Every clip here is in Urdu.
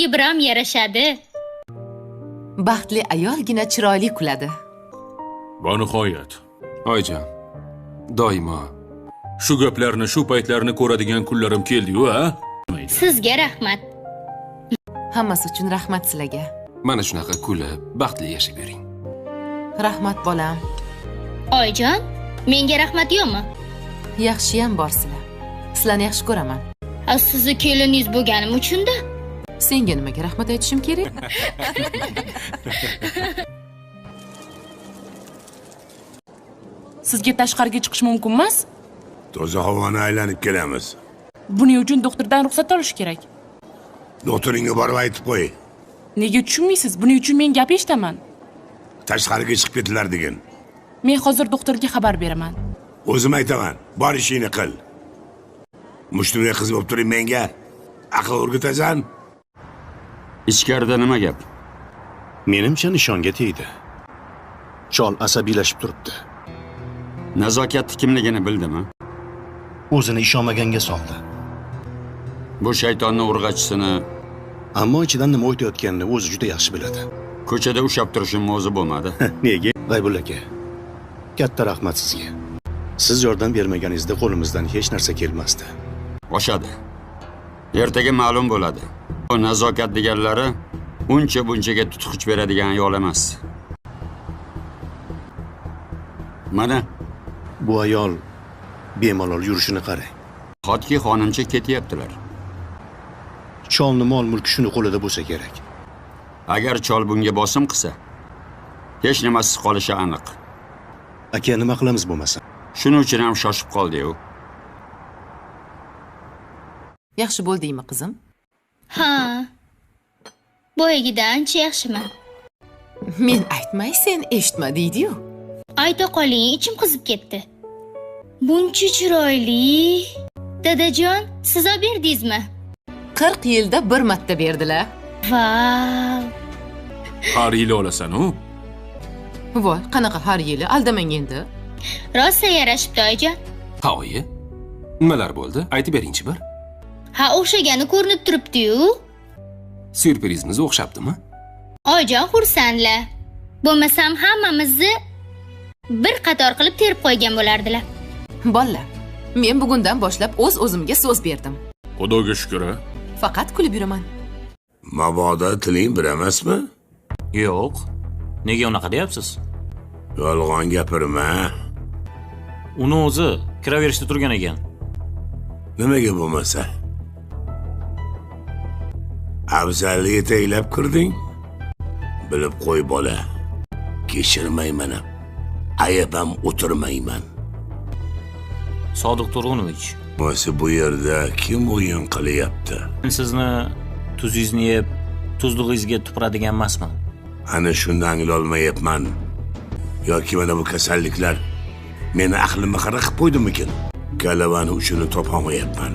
ayolga biram yarashadi. Baxtli ayolgina chiroyli kuladi. Va nihoyat. Oyijon, doimo Shu gaplarni, shu paytlarni ko'radigan kunlarim keldi-yu, ha? Sizga rahmat. Hammasi uchun rahmat sizlarga. mana shunaqa kulib, baxtli yashab yuring. Rahmat bolam. Oyijon, menga rahmat yo'qmi? Yaxshiyam borsizlar. Sizlarni yaxshi ko'raman. Sizni keliningiz bo'lganim uchun-da. Senga nimaga rahmat aytishim kerak? Sizga tashqariga chiqish mumkin emas? Toza havoni aylanib kelamiz. Buning uchun doktordan ruxsat olish kerak. Doktoringga borib aytib qo'y. Nega tushunmaysiz? Buning uchun men gap eshitaman. Tashqariga chiqib ketdilar degan. Men hozir doktorga xabar beraman. O'zim aytaman, bor ishingni qil. Mushtumga qiz bo'lib turing menga. Aql o'rgatasan? Ichkarida nima gap? Menimcha nishonga tegdi. Chol asabiylashib turibdi. Nazokatni kimligini bildimi? O'zini ishonmaganga soldi. Bu shaytonning urg'achisini Ammo ichidan nima o'tayotganini o'zi juda yaxshi biladi. ko'chada ushlab turishim o'zi bo'lmadi. Nega? G'aybulla aka. Katta rahmat sizga. Siz yordam bermaganingizda qo'limizdan hech narsa kelmasdi. Oshadi. Ertaga ma'lum bo'ladi. Bu nazokat deganlari uncha bunchaga tutqich beradigan ayol emas. Mana Bu ayol bemalol yurishini qarang. xotki xonimcha ketyaptilar. Cholni mol-mulki shuni qo'lida bo'lsa kerak. Agar chol bunga bosim qilsa, hech nimasiz qolishi aniq. Aka, nima qilamiz bo'lmasa? Shuning uchun ham shoshib qoldi-yu. Yaxshi bo'ldingmi, qizim? Ha. Boyagidan ancha yaxshiman. Men aytmay sen eshitma deydi-yu. Ayta qoling, ichim qizib ketdi. Buncha chiroyli. Dadajon, siz olib berdingizmi? 40 yilda bir marta berdilar. Vau. Har yili olasan-u. Voy, qanaqa har yili? Aldamang endi. Rosa yarashibdi oyijon. Ha, oyi. Nimalar bo'ldi? Aytib beringchi bir. Ha, o'xshagani ko'rinib turibdi-yu. Syurprizimiz o'xshabdimi? Oyijon xursandlar. Bo'lmasam hammamizni bir qator qilib terib qo'ygan bo'lardilar. Bolalar, men bugundan boshlab o'z-o'zimga so'z berdim. Xudoga shukr. Faqat kulib yuraman. Mabodo tiling bir emasmi? Yo'q. Nega unaqa deyapsiz? Yolg'on gapirma. Uni o'zi kiraverishda turgan ekan. Nimaga bo'lmasa? Afzalni yetaklab kirding? Bilib qo'y bola. Kechirmayman. Ayab ham o'tirmayman. Sodiq Turg'unovich, Mo'si bu yerda kim o'yin qilyapti? men sizni tuzingizni yeb, tuzlig'ingizga tupuradigan emasman. Ana shunda anglolmayapman. Yoki mana bu kasalliklar meni aqlimni xira qilib qo'ydimikin? Galavani uchini topolmayapman.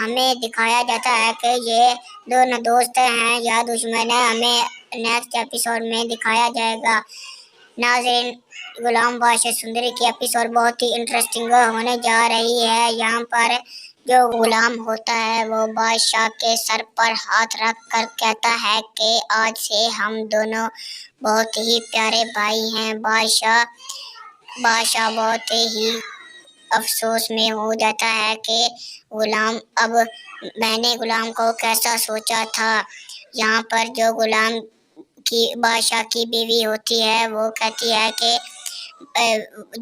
ہمیں دکھایا جاتا ہے کہ یہ دونوں دوست ہیں یا دشمن ہیں، ہمیں نیکسٹ ایپیسوڈ میں دکھایا جائے گا۔ ناظرین، غلام بادشاہ سندری کی ایپیسوڈ بہت ہی انٹرسٹنگ ہونے جا رہی ہے۔ یہاں پر جو غلام ہوتا ہے وہ بادشاہ کے سر پر ہاتھ رکھ کر کہتا ہے کہ آج سے ہم دونوں بہت ہی پیارے بھائی ہیں۔ بادشاہ بہت ہی افسوس میں ہو جاتا ہے کہ غلام، اب میں نے غلام کو کیسا سوچا تھا۔ یہاں پر جو غلام کی بادشاہ کی بیوی ہوتی ہے وہ کہتی ہے کہ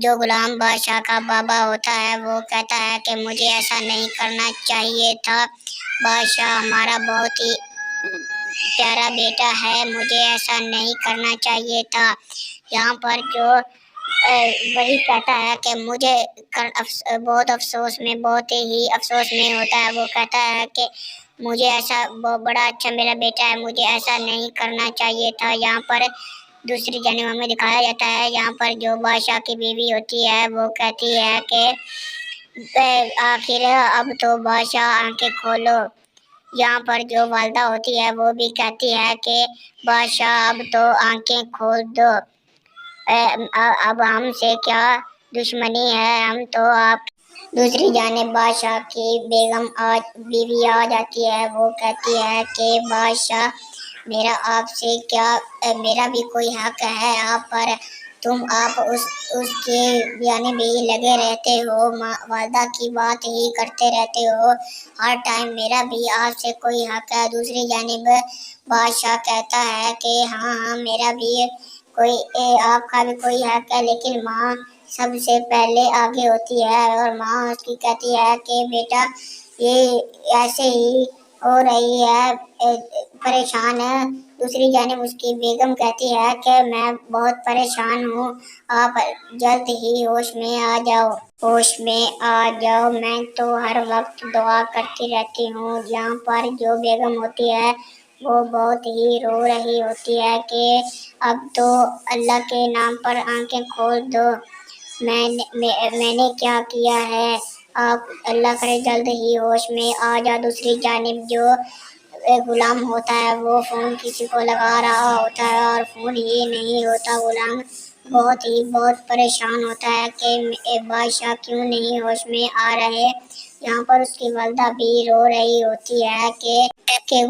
جو غلام بادشاہ کا بابا ہوتا ہے وہ کہتا ہے کہ مجھے ایسا نہیں کرنا چاہیے تھا، بادشاہ ہمارا بہت ہی پیارا بیٹا ہے، مجھے ایسا نہیں کرنا چاہیے تھا۔ یہاں پر جو وہی کہتا ہے کہ مجھے بہت افسوس میں ہوتا ہے، وہ کہتا ہے کہ مجھے ایسا بڑا اچھا میرا بیٹا ہے، مجھے ایسا نہیں کرنا چاہیے تھا۔ یہاں پر دوسری جانب ہمیں دکھایا جاتا ہے، یہاں پر جو بادشاہ کی بیوی ہوتی ہے وہ کہتی ہے کہ آخر اب تو بادشاہ آنکھیں کھولو۔ یہاں پر جو والدہ ہوتی ہے وہ بھی کہتی ہے کہ بادشاہ اب تو آنکھیں کھول دو، اب ہم سے کیا دشمنی ہے، ہم تو آپ۔ دوسری جانب بادشاہ کی بیوی آ جاتی ہے، وہ کہتی ہے کہ بادشاہ میرا آپ سے کیا، میرا بھی کوئی حق ہے آپ پر، آپ اس کے جانب ہی لگے رہتے ہو، والدہ کی بات ہی کرتے رہتے ہو ہر ٹائم، میرا بھی آپ سے کوئی حق ہے۔ دوسری جانب بادشاہ کہتا ہے کہ ہاں میرا بھی کوئی، آپ کا بھی کوئی حق ہے، لیکن ماں سب سے پہلے آگے ہوتی ہے، اور ماں اس کی کہتی ہے کہ بیٹا یہ ایسے ہی ہو رہی ہے، پریشان ہے۔ دوسری جانب اس کی بیگم کہتی ہے کہ میں بہت پریشان ہوں، آپ جلد ہی ہوش میں آ جاؤ، میں تو ہر وقت دعا کرتی رہتی ہوں۔ یہاں پر جو بیگم ہوتی ہے وہ بہت ہی رو رہی ہوتی ہے کہ اب تو اللہ کے نام پر آنکھیں کھول دو، میں نے کیا کیا ہے، آپ اللہ کرے جلد ہی ہوش میں آ جا۔ دوسری جانب جو غلام ہوتا ہے وہ فون کسی کو لگا رہا ہوتا ہے اور فون ہی نہیں ہوتا، غلام بہت پریشان ہوتا ہے کہ بادشاہ کیوں نہیں ہوش میں آ رہے۔ یہاں پر اس کی والدہ بھی رو رہی ہوتی ہے کہ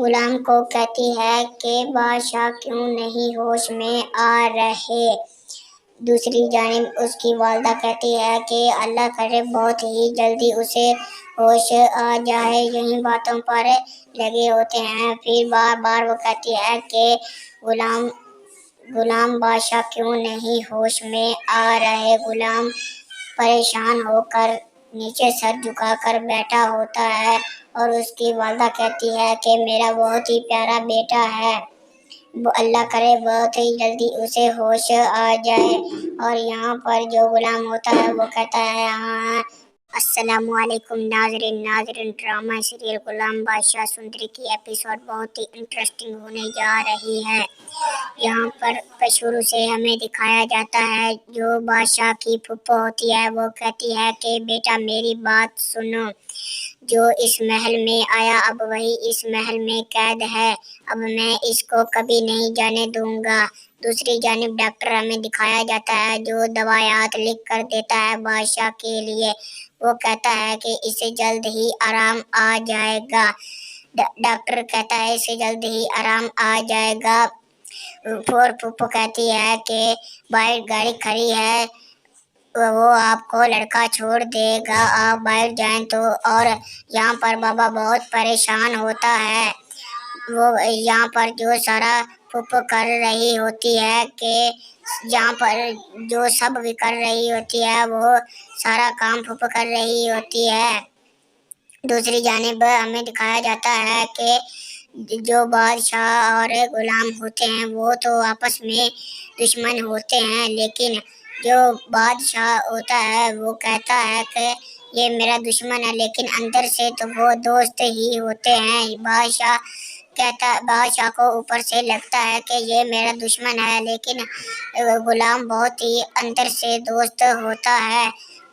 غلام کو کہتی ہے کہ بادشاہ کیوں نہیں ہوش میں آ رہے۔ دوسری جانب اس کی والدہ کہتی ہے کہ اللہ کرے بہت ہی جلدی اسے ہوش آ جائے، یہی باتوں پر لگے ہوتے ہیں۔ پھر بار بار وہ کہتی ہے کہ غلام بادشاہ کیوں نہیں ہوش میں آ رہے۔ غلام پریشان ہو کر نیچے سر جھکا کر بیٹھا ہوتا ہے، اور اس کی والدہ کہتی ہے کہ میرا بہت ہی پیارا بیٹا ہے، اللہ کرے بہت ہی جلدی اسے ہوش آ جائے۔ اور یہاں پر جو غلام ہوتا ہے وہ کہتا ہے ہاں۔ السلام علیکم ناظرین، ڈرامہ سیریل غلام بادشاہ سندری کی ایپیسوڈ بہت ہی انٹرسٹنگ ہونے جا رہی ہے۔ یہاں پر شروع سے ہمیں دکھایا جاتا ہے، جو بادشاہ کی پھپھو ہوتی ہے وہ کہتی ہے کہ بیٹا میری بات سنو، جو اس محل میں آیا اب وہی اس محل میں قید ہے، اب میں اس کو کبھی نہیں جانے دوں گا۔ دوسری جانب ڈاکٹر ہمیں دکھایا جاتا ہے جو دوائیات لکھ کر دیتا ہے بادشاہ کے لیے، وہ کہتا ہے کہ اسے جلد ہی آرام آ جائے گا۔ ڈاکٹر کہتا ہے اسے جلد ہی آرام آ جائے گا۔ پھوپھو کہتی ہے کہ باہر گاڑی کھڑی ہے، وہ آپ کو لڑکا چھوڑ دے گا، آپ باہر جائیں تو۔ اور یہاں پر بابا بہت پریشان ہوتا ہے، وہ یہاں پر جو سارا پھوپھو کر رہی ہوتی ہے کہ جہاں پر جو سب بھی کر رہی ہوتی ہے وہ سارا کام پھوپھو کر رہی ہوتی ہے۔ دوسری جانب ہمیں دکھایا جاتا ہے کہ جو بادشاہ اور غلام ہوتے ہیں وہ تو آپس میں دشمن ہوتے ہیں، لیکن جو بادشاہ ہوتا ہے وہ کہتا ہے کہ یہ میرا دشمن ہے، لیکن اندر سے تو وہ دوست ہی ہوتے ہیں۔ بادشاہ کو اوپر سے لگتا ہے کہ یہ میرا دشمن ہے، لیکن غلام بہت ہی اندر سے دوست ہوتا ہے۔